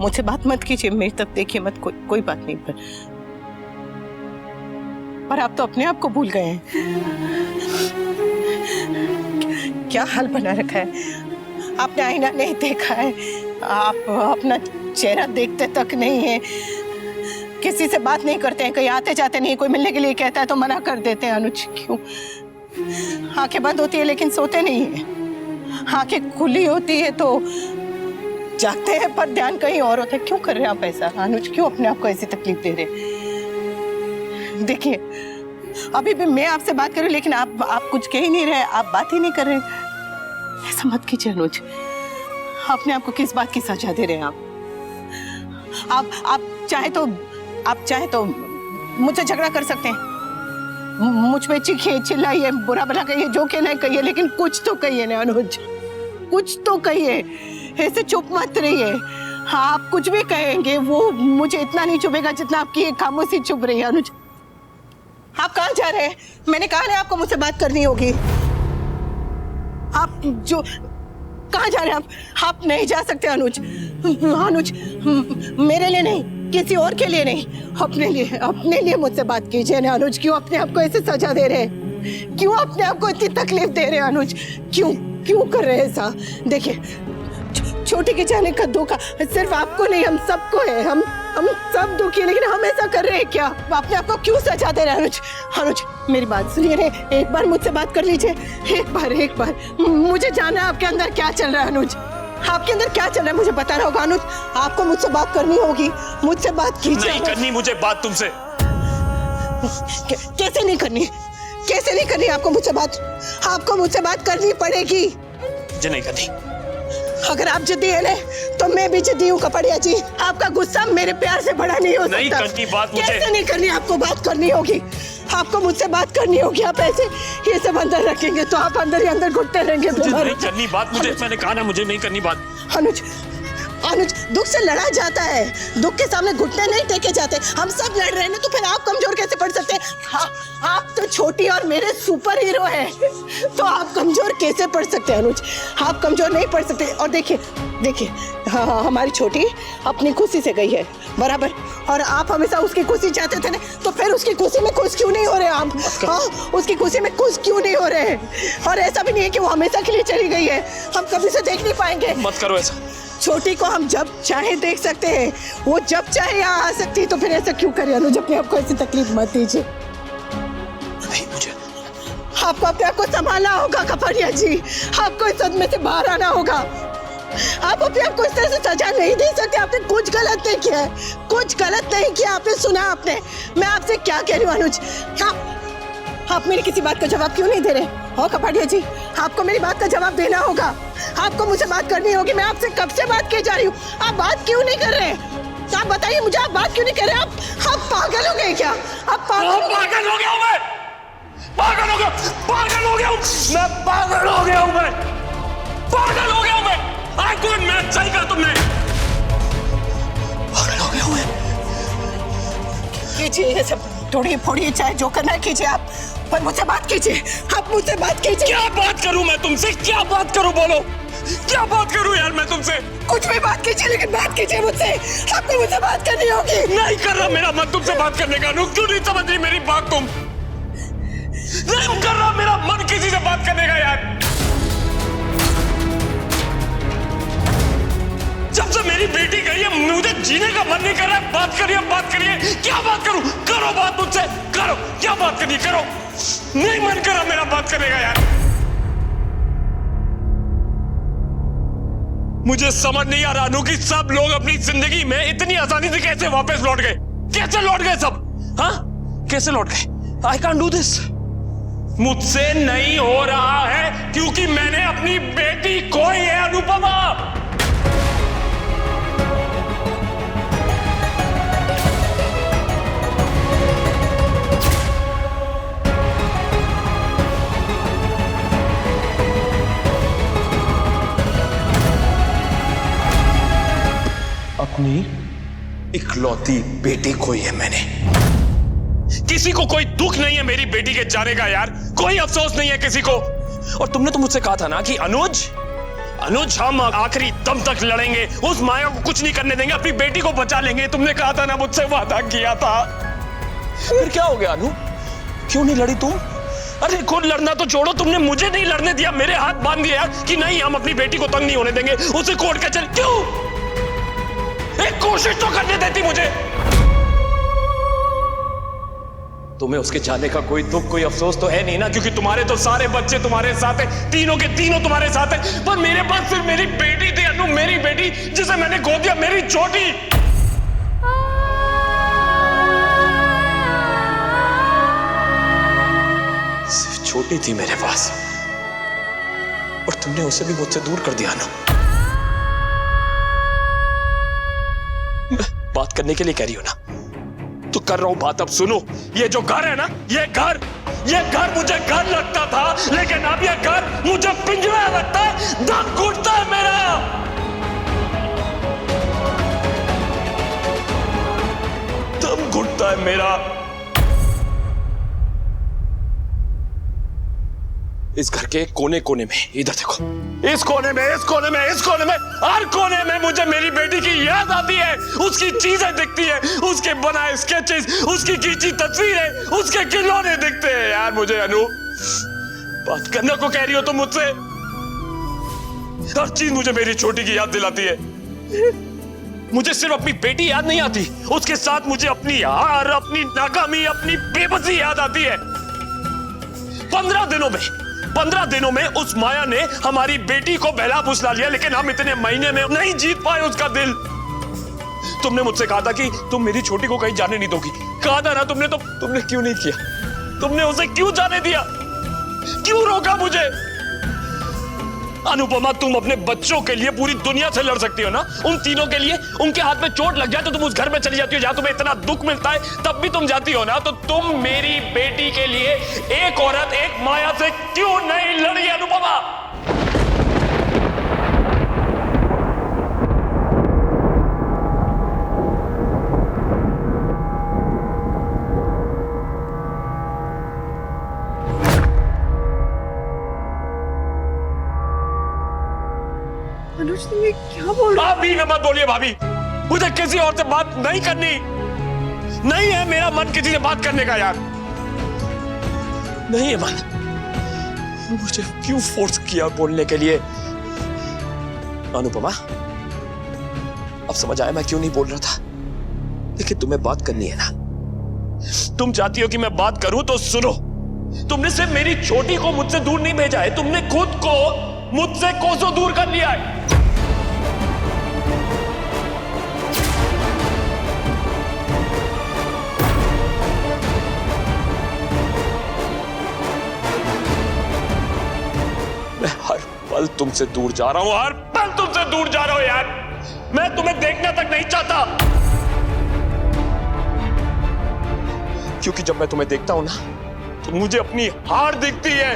मुझसे बात मत कीजिए, मेरी तरफ देखिए मत, कोई बात नहीं। पर आप तो अपने आप को भूल गए हैं। क्या हाल बना रखा है, आपने आईना नहीं देखा है, आप अपना चेहरा देखते तक नहीं है, किसी से बात नहीं करते हैं, कहीं आते जाते नहीं, कोई मिलने के लिए कहता है तो मना कर देते हैं। अनुज क्यों? आंखें बंद होती है लेकिन सोते नहीं है, आंखें खुली होती है तो जागते हैं पर ध्यान कहीं और होता है। क्यों कर रहे हैं आप ऐसा अनुज? क्यों अपने आप को ऐसी तकलीफ दे रहे? देखिए अभी भी मैं आपसे बात कर रही हूँ लेकिन आप कुछ कह ही नहीं रहे, आप बात ही नहीं कर रहे। ऐसा मत कीजिए अनुज, अपने आप को किस बात की सजा दे रहे हैं आप चाहे तो मुझसे झगड़ा कर सकते हैं, मुझ पे चीखिए, चिल्लाइए, बुरा भला कहिए, जो कहना है कहिए, लेकिन कुछ तो कहिए ना अनुज, कुछ तो कहिए, ऐसे चुप मत रहिए। हाँ आप कुछ भी कहेंगे वो मुझे इतना नहीं चुभेगा जितना आपकी एक खामोशी चुभ रही है। अनुज आप कहाँ जा रहे हैं? मैंने कहा ना आपको मुझसे बात करनी होगी। आप जो कहाँ जा रहे हैं आप नहीं जा सकते अनुज। अनुज मेरे लिए नहीं, किसी और के लिए नहीं, अपने लिए मुझसे बात कीजिए ना अनुज। क्यों अपने आप को ऐसे सजा दे रहे हैं? क्यों अपने आप को इतनी तकलीफ दे रहे हैं अनुज? क्यों कर रहे हैं ऐसा? देखिए छोटी के जाने का धोखा सिर्फ आपको नहीं हम सबको है, हम सब दुखी है, लेकिन हम ऐसा कर रहे हैं क्या? अपने आप को क्यों सजा दे रहे हैं अनुज? अनुज मेरी बात सुनिए, एक बार मुझसे बात कर लीजिए, एक बार मुझे जानना है आपके अंदर क्या चल रहा है अनुज, आपके अंदर क्या चल रहा है मुझे बताना होगा अनुज। आपको मुझसे बात करनी होगी, मुझसे बात कीजिए। नहीं करनी मुझे बात तुमसे। कैसे नहीं करनी आपको मुझसे बात? आपको मुझसे बात करनी पड़ेगी। मुझे नहीं करनी। अगर आप जिद्दी है तो मैं भी जिद्दी हूँ कपड़िया जी। आपका गुस्सा मेरे प्यार से बड़ा नहीं हो सकता। नहीं करनी बात मुझे। कैसे नहीं करनी? आपको बात करनी होगी, आपको मुझसे बात करनी होगी। आप ऐसे ये सब अंदर रखेंगे तो आप अंदर ही अंदर घुटते रहेंगे। नहीं करनी बात मुझे, मैंने कहा ना मुझे नहीं करनी बात। अनुज दुख से लड़ा जाता है, दुख के सामने घुटने नहीं टेके जाते। हम सब लड़ रहे हैं तो फिर आप कमजोर कैसे पड़ सकते हैं? आप तो छोटी और मेरे सुपर हीरो हैं, तो आप कमजोर कैसे पड़ सकते हैं अनुज? आप कमजोर नहीं पड़ सकते। और देखिए हाँ, हमारी छोटी अपनी खुशी से गई है बराबर, और आप हमेशा उसकी खुशी चाहते थे ना, तो फिर उसकी खुशी में खुश क्यों नहीं हो रहे आप? हाँ उसकी खुशी में खुश क्यों नहीं हो रहे हैं? और ऐसा भी नहीं है कि वो हमेशा के लिए चली गई है, हम कभी से देख नहीं पाएंगे। मत करो ऐसा। छोटी को हम जब चाहे देख सकते हैं, वो जब चाहे यहाँ आ सकती है, तो फिर ऐसा क्यों करें अनुज? अपने आपको ऐसी तकलीफ मत दीजिए। नहीं मुझे आपको अपने आप को संभालना होगा कपड़िया जी, आपको इस सदमे से बाहर आना होगा। आप अपने आप को इस तरह से सजा नहीं दे सकते। आपने कुछ गलत नहीं किया है, कुछ गलत नहीं किया। आपने सुना आपने मैं आपसे क्या कह रही हूँ अनुज? आप मेरी किसी बात का जवाब क्यों नहीं दे रहे हो कपड़िया जी? आपको मेरी बात का जवाब देना होगा, आपको मुझे बात करनी होगी। मैं आपसे कब से बात की जा रही हूँ, आप बात क्यों नहीं कर रहे? आप बताइए मुझे, आप बात क्यों नहीं कर रहे? आप पागल हो गए क्या? आप पागल हो गया हूँ मैं, पागल हो गया हूँ मैं, पागल हो गया हूँ मैं। कौन मैं सही कहा तुमने? पागल हो गया हूँ मैं। कीजिए ये सब, थोड़ी फोड़िए, चाहे जो करना है कीजिए आप, पर मुझसे बात कीजिए। आप मुझसे बात कीजिए। क्या बात करूं मैं तुमसे? क्या बात करूं? बोलो क्या बात करूं यार मैं तुमसे? कुछ भी बात कीजिए, लेकिन बात कीजिए मुझसे। आपको मुझसे बात करनी होगी। नहीं कर रहा मेरा मन तुमसे बात करने का। क्यों नहीं समझ रही मेरी बात तुम? नहीं कर रहा मेरा मन किसी से बात करने का यार। जब से मेरी बेटी गई है मुझे जीने का मन नहीं कर रहा है। बात करिए। क्या बात करूं? करो बात मुझसे, करो। क्या बात करनी करो। नहीं मन कर रहा मेरा बात करने का यार। मुझे समझ नहीं आ रहा अनु कि सब लोग अपनी जिंदगी में इतनी आसानी से कैसे वापस लौट गए? कैसे लौट गए सब? हाँ कैसे लौट गए? I can't do this. मुझसे नहीं हो रहा है क्योंकि मैंने अपनी बेटी खोई है अनुपमा। अपनी इकलौती बेटी खोई है मैंने। किसी को कोई दुख नहीं है मेरी बेटी के जाने का यार, कोई अफसोस नहीं है किसी को। और तुमने तो मुझसे कहा था ना कि अनुज हम आखिरी दम तक लड़ेंगे, उस माया को कुछ नहीं करने देंगे, अपनी बेटी को बचा लेंगे। तुमने कहा था ना, मुझसे वादा किया था। फिर क्या हो गया अनु, क्यों नहीं लड़ी तुम? अरे खुद लड़ना तो छोड़ो, तुमने मुझे नहीं लड़ने दिया, मेरे हाथ बांध दिया कि नहीं हम अपनी बेटी को तंग नहीं होने देंगे, उसे कोर्ट कचहरी। क्यों? एक कोशिश तो करने देती मुझे। तुम्हें उसके जाने का कोई दुख, कोई अफसोस तो है नहीं ना, क्योंकि तुम्हारे तो सारे बच्चे तुम्हारे साथ हैं, तीनों के तीनों तुम्हारे साथ हैं। पर मेरे पास सिर्फ मेरी बेटी थी अनु, मेरी बेटी, जिसे मैंने गोद दिया, मेरी छोटी। सिर्फ छोटी थी मेरे पास, और तुमने उसे भी मुझसे दूर कर दिया ना। बात करने के लिए कह रही हो ना, तो कर रहा हूं बात। अब सुनो, ये जो घर है ना, ये घर मुझे घर लगता था, लेकिन अब ये घर मुझे पिंजरा लगता है, दम घुटता है मेरा। दम घुटता है मेरा। इस घर के कोने कोने में, इधर देखो, इस कोने में, इस कोने में, इस कोने में, हर कोने में मुझे मेरी बेटी की याद आती है। उसकी चीजें दिखती है, उसके बनाए स्केचेस, उसकी खींची तस्वीरें, उसके खिलौने दिखते हैं। यार मुझे अनु, बात करने को कह रही हो तुम मुझसे, हर चीज मुझे मेरी छोटी की याद दिलाती है। मुझे सिर्फ अपनी बेटी याद नहीं आती, उसके साथ मुझे अपनी हार, अपनी नाकामी, अपनी बेबसी याद आती है। 15 दिनों में उस माया ने हमारी बेटी को बहला फुसला लिया, लेकिन हम इतने महीने में नहीं जीत पाए उसका दिल। तुमने मुझसे कहा था कि तुम मेरी छोटी को कहीं जाने नहीं दोगी, कहा था ना तुमने, तो तुमने क्यों नहीं किया? तुमने उसे क्यों जाने दिया? क्यों रोका मुझे? अनुपमा, तुम अपने बच्चों के लिए पूरी दुनिया से लड़ सकती हो ना, उन तीनों के लिए। उनके हाथ में चोट लग जाए तो तुम उस घर में चली जाती हो जहां तुम्हें इतना दुख मिलता है, तब भी तुम जाती हो ना। तो तुम मेरी बेटी के लिए एक औरत, एक माया से क्यों नहीं लड़ी अनुपमा? अनुज, तुम ये क्या बोल रहे हो? आप भी मत बोलिए भाभी, मुझे किसी और से बात नहीं करनी, नहीं है मेरा मन किसी से बात करने का। यार नहीं है मन, मुझे क्यों फोर्स किया बोलने के लिए? अनुपमा, अब समझ आया मैं क्यों नहीं बोल रहा था, लेकिन तुम्हें बात करनी है ना। तुम चाहती हो कि मैं बात करूं तो सुनो, तुमने सिर्फ मेरी छोटी को मुझसे दूर नहीं भेजा है, तुमने खुद को मुझसे कोसों दूर कर लिया है। मैं हर पल तुमसे दूर जा रहा हूं, हर पल तुमसे दूर जा रहा हूं यार। मैं तुम्हें देखना तक नहीं चाहता, क्योंकि जब मैं तुम्हें देखता हूं ना, तो मुझे अपनी हार दिखती है,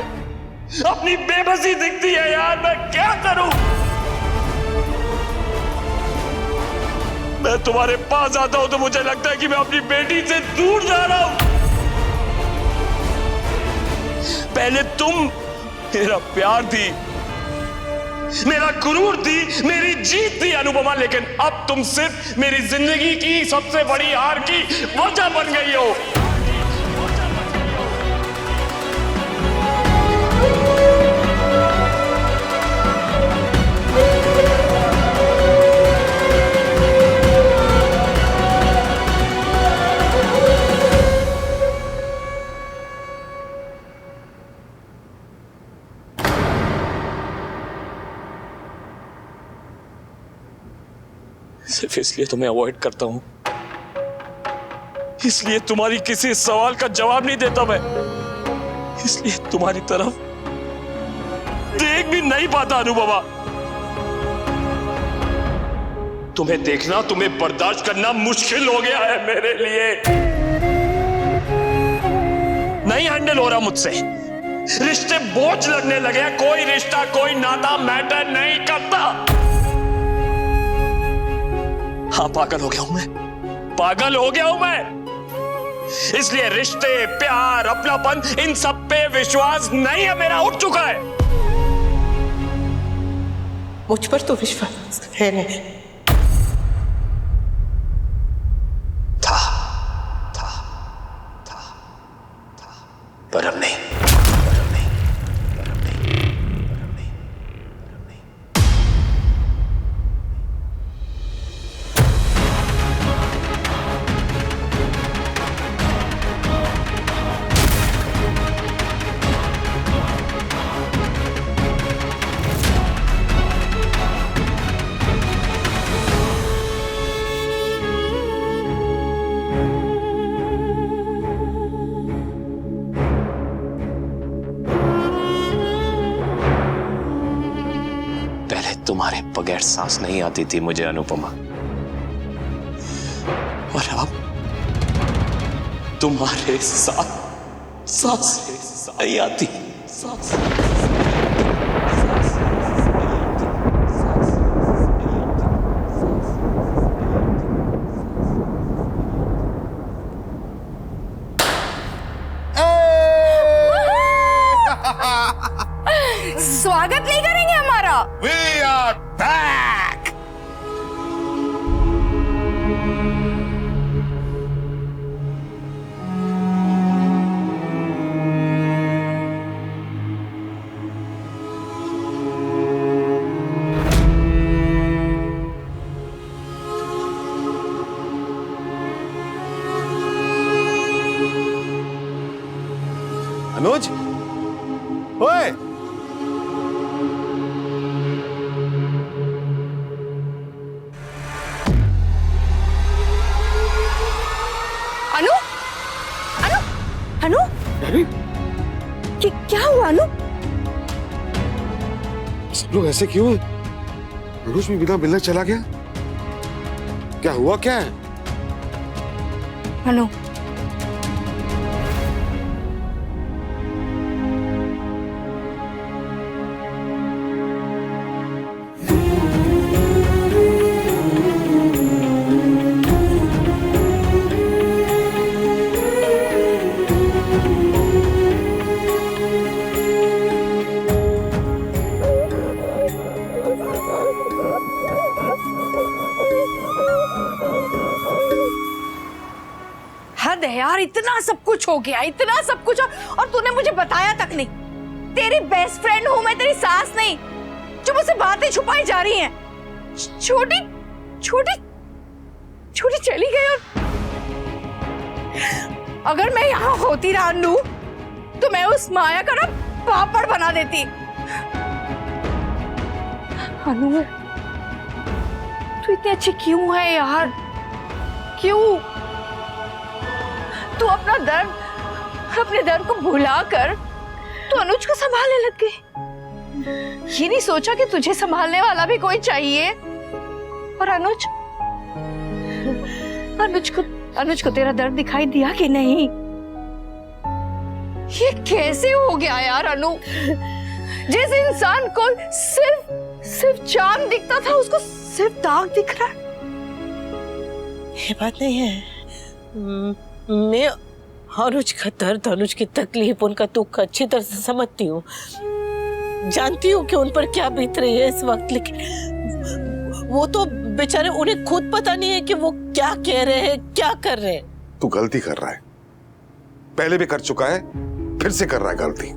अपनी बेबसी दिखती है। यार मैं क्या करूं? मैं तुम्हारे पास आता हूं तो मुझे लगता है कि मैं अपनी बेटी से दूर जा रहा हूं। पहले तुम मेरा प्यार थी, मेरा गुरूर थी, मेरी जीत थी अनुपमा, लेकिन अब तुम सिर्फ मेरी जिंदगी की सबसे बड़ी हार की वजह बन गई हो। सिर्फ इसलिए तुम्हें अवॉइड करता हूं, इसलिए तुम्हारी किसी सवाल का जवाब नहीं देता मैं, इसलिए तुम्हारी तरफ देख भी नहीं पाता अनुभवा। तुम्हें देखना, तुम्हें बर्दाश्त करना मुश्किल हो गया है मेरे लिए। नहीं हैंडल हो रहा मुझसे, रिश्ते बोझ लगने लगे। कोई रिश्ता, कोई नाता मैटर नहीं करता। हाँ, पागल हो गया हूं मैं, पागल हो गया हूं मैं। इसलिए रिश्ते, प्यार, अपनापन, इन सब पे विश्वास नहीं है मेरा, उठ चुका है। मुझ पर तो विश्वास है नहीं। था पर अब नहीं। तुम्हारे बगैर सांस नहीं आती थी मुझे अनुपमा, और अब तुम्हारे साथ सांस नहीं आती। स्वागत नहीं करेंगे हमारा? We are back! अनुज, ओए! अनु, अनु, अनु, क्या हुआ अनु? सब लोग ऐसे क्यों हैं? अनुज भी बिना मिलने चला गया? क्या हुआ क्या है? अनु, हद है यार, इतना सब कुछ हो गया, इतना सब कुछ, और तूने मुझे बताया तक नहीं। तेरी बेस्ट फ्रेंड हूं मैं, तेरी सास नहीं, जो मुझसे बातें छुपाई जा रही हैं। छोटी छोटी छोटी चली गई, और अगर मैं यहाँ होती रानू तो मैं उस माया का ना पापड़ बना देती। अनु, तू इतनी अच्छी क्यों है यार? क्यों तू अपने दर्द को भुलाकर तू अनुज को संभालने लग गई? ये नहीं सोचा कि तुझे संभालने वाला भी कोई चाहिए? और अनुज को तेरा दर्द दिखाई दिया कि नहीं? ये कैसे हो गया यार अनु? जिस इंसान को सिर्फ चांद दिखता था, उसको सिर्फ दाग दिख रहा है। ये बात नहीं है। मैं अनुज का दर्द, अनुज की तकलीफ, उनका दुख अच्छी तरह से समझती हूँ, जानती हूँ कि उन पर क्या बीत रही है इस वक्त, लेकिन वो तो बेचारे, उन्हें खुद पता नहीं है कि वो क्या कह रहे हैं, क्या कर रहे हैं। तू गलती कर रहा है, पहले भी कर चुका है, फिर से कर रहा है गलती।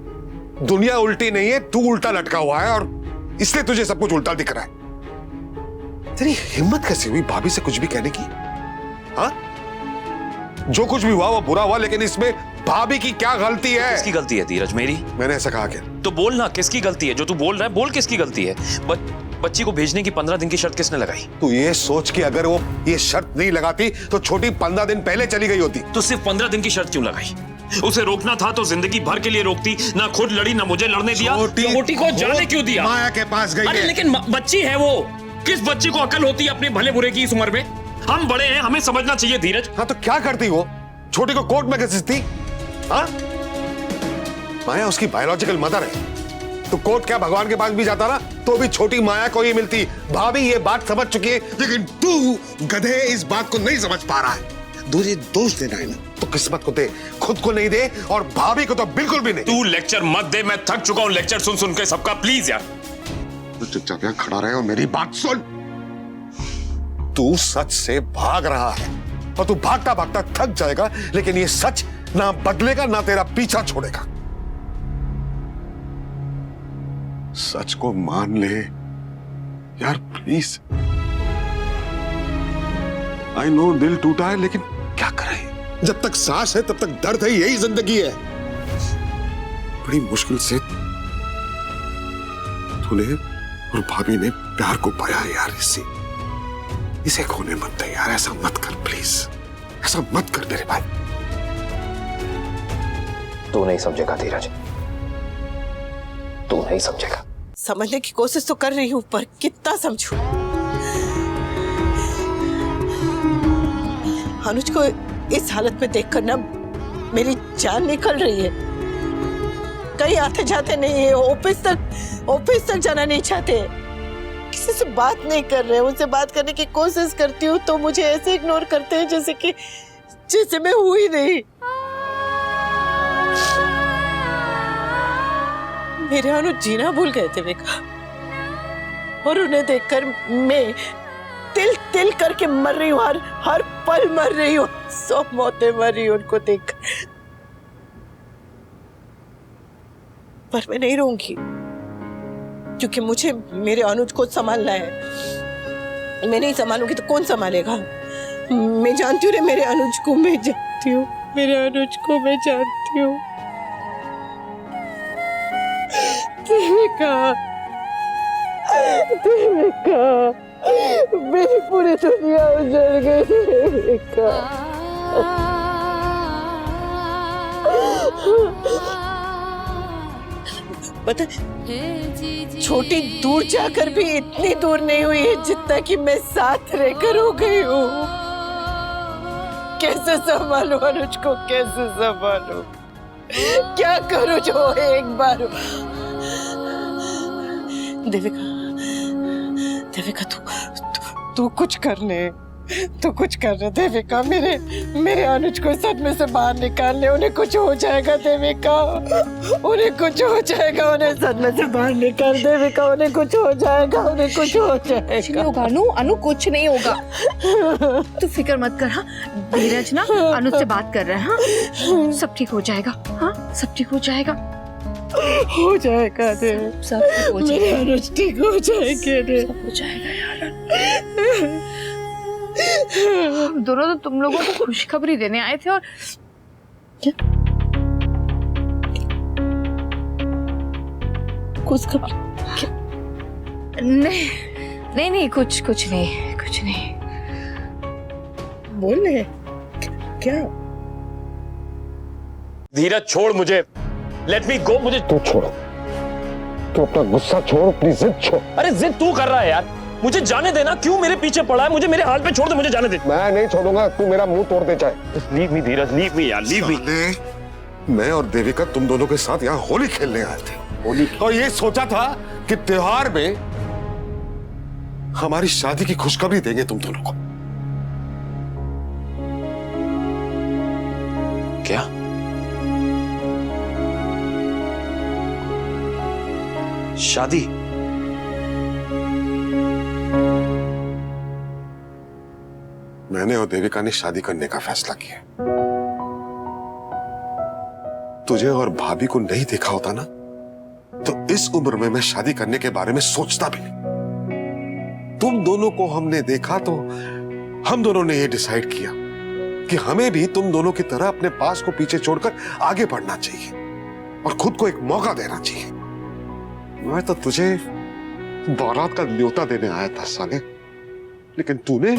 दुनिया उल्टी नहीं है, तू उल्टा लटका हुआ है, और इसलिए तुझे सब कुछ उल्टा दिख रहा है। तेरी हिम्मत कैसी हुई भाभी से कुछ भी कहने की? हाँ, जो कुछ भी हुआ वो बुरा हुआ, लेकिन इसमें भाभी की क्या गलती है? किसकी गलती है धीरज? मेरी? मैंने ऐसा कहा क्या? तो बोल ना, किसकी गलती है? जो तू बोल रहा है बोल, किसकी गलती है? बच्ची को भेजने की 15 दिन की शर्त किसने लगाई? तू ये सोच कि अगर वो ये शर्त नहीं लगाती तो छोटी 15 दिन पहले चली गई होती। तो सिर्फ 15 दिन की शर्त क्यों लगाई? उसे रोकना था तो जिंदगी भर के लिए रोकती, ना खुद लड़ी ना मुझे लड़ने दिया। छोटी को जाने क्यों दिया? माया के पास गई है। लेकिन बच्ची है वो, किस बच्ची को अकल होती है अपने भले बुरे की इस उम्र में? हम बड़े हैं, हमें समझना चाहिए धीरज। हाँ तो क्या करती वो? छोटी को कोर्ट में घसीटती? हाँ, माया उसकी बायोलॉजिकल मदर है, तो कोर्ट क्या भगवान के पास भी जाता ना तो भी छोटी माया को ही मिलती। भाभी ये बात समझ चुकी है, लेकिन तू गधे इस बात को नहीं समझ पा रहा है। तुझे दोष देना है ना तो किस्मत को दे, खुद को नहीं दे, और भाभी को तो बिल्कुल भी नहीं। तू लेक्चर मत दे, मैं थक चुका हूं लेक्चर सुन सुन के सबका, प्लीज यार। तो चुपचाप यहाँ खड़ा रहे और मेरी बात सुन। तू सच से भाग रहा है और तू भागता भागता थक जाएगा, लेकिन ये सच ना बदलेगा ना तेरा पीछा छोड़ेगा। सच को मान ले यार प्लीज। आई नो दिल टूटा है, लेकिन क्या करें, जब तक सांस है तब तक दर्द है, यही जिंदगी है। बड़ी मुश्किल से तूने और भाभी ने प्यार को पाया है यार। इसे खोने मत दे यार, ऐसा मत कर प्लीज, ऐसा मत कर मेरे भाई। तू नहीं समझेगा धीरज, तू नहीं समझेगा। समझने की कोशिश तो कर रही हूं, पर कितना समझूं? अनुज को इस हालत में देखकर ना मेरी जान निकल रही है। कहीं आते जाते नहीं है, ऑफिस तक जाना नहीं चाहते, किसी से बात नहीं कर रहे। उनसे बात करने की कोशिश करती हूँ तो मुझे ऐसे इग्नोर करते हैं जैसे मैं हुई नहीं। मेरे अनुज जीना भूल गए थे बेका, और उन्हें देखकर मैं तिल तिल करके मर रही हूँ, हर पल मर रही हूँ, 100 मौतें मर रही हूँ उनको देखकर। पर मैं नहीं रहूंगी, क्योंकि मुझे मेरे अनुज को संभालना है। मैं नहीं संभालूंगी तो कौन संभालेगा? मैं जानती हूँ रे मेरे अनुज को, मैं जानती हूँ मेरे अनुज को, मैं जानती हूँ। देविका, मेरी पूरी दुनिया उजड़ गई देविका। पता छोटी दूर जाकर भी इतनी दूर नहीं हुई है जितना कि मैं साथ रहकर हो गई हूँ। कैसे संभालूं अनुज को, कैसे संभालूं? क्या करूं जो एक बार? देविका तू कुछ करने, तू कुछ करने देविका। मेरे अनुज को सदमे से बाहर निकालने। उन्हें कुछ हो जाएगा देविका, उन्हें कुछ हो जाएगा, उन्हें सदमे से बाहर निकाल देविका, उन्हें कुछ हो जाएगा, उन्हें कुछ हो जाएगा। अनु कुछ नहीं होगा, तू फिक्र मत कर। हाँ धीरज ना अनुज से बात कर रहे हैं। हाँ सब ठीक हो जाएगा, हाँ सब ठीक हो जाएगा, हो जाएगा दे, सब ठीक हो मेरे जाएगा, अनुज ठीक हो जाएंगे दे, सब हो जाएगा यार। दोनों तो तुम लोगों को खुशखबरी देने आए थे और क्या खुशखबरी? नहीं कुछ नहीं। बोले क्या? धीरज छोड़ मुझे, लेट मी गो। मुझे तू छोड़, तू अपना गुस्सा छोड़, अपनी जिद छोड़। अरे जिद तू कर रहा है यार, मुझे जाने देना। क्यों मेरे पीछे पड़ा है? मुझे मेरे हाल पे छोड़ दे, मुझे जाने दे। मैं नहीं छोड़ूंगा, तू मेरा मुंह तोड़ दे चाहे। लीव मी धीरज, लीव मी यार, लीव मी। मैं और देविका तुम दोनों के साथ यहाँ होली खेलने आए थे, होली, और ये सोचा था कि त्योहार में हमारी शादी की खुशखबरी देंगे तुम दोनों को। क्या? शादी? मैंने और देविका ने शादी करने का फैसला किया। तुझे और भाभी को नहीं देखा होता ना, तो इस उम्र में मैं शादी करने के बारे में सोचता भी नहीं। तुम दोनों को हमने देखा तो हम दोनों ने ये डिसाइड किया कि हमें भी तुम दोनों की तरह अपने पास को पीछे छोड़कर आगे बढ़ना चाहिए और खुद को एक मौका देना चाहिए। मैं तो तुझे बारात का न्योता देने आया था साले, लेकिन तूने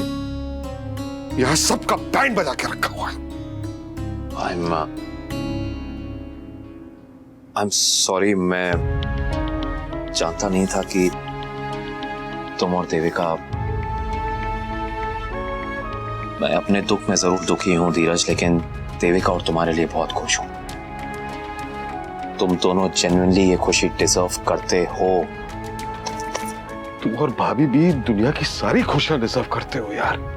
यहां सबका बैंड बजा के रखा हुआ है। I'm sorry, मैं जानता नहीं था कि तुम और देविका। मैं अपने दुख में जरूर दुखी हूं धीरज, लेकिन देविका और तुम्हारे लिए बहुत खुश हूं। तुम दोनों जेन्युइनली ये खुशी डिजर्व करते हो। तुम और भाभी भी दुनिया की सारी खुशियां डिजर्व करते हो यार।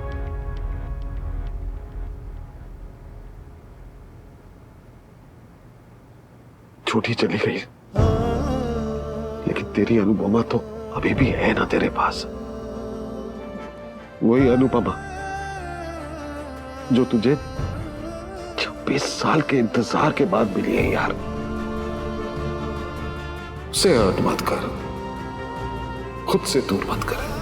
छोटी चली गई, लेकिन तेरी अनुपमा तो अभी भी है ना तेरे पास वही अनुपमा जो तुझे 26 साल के इंतजार के बाद मिली है यार। उसे हर्ट मत कर, खुद से दूर मत कर।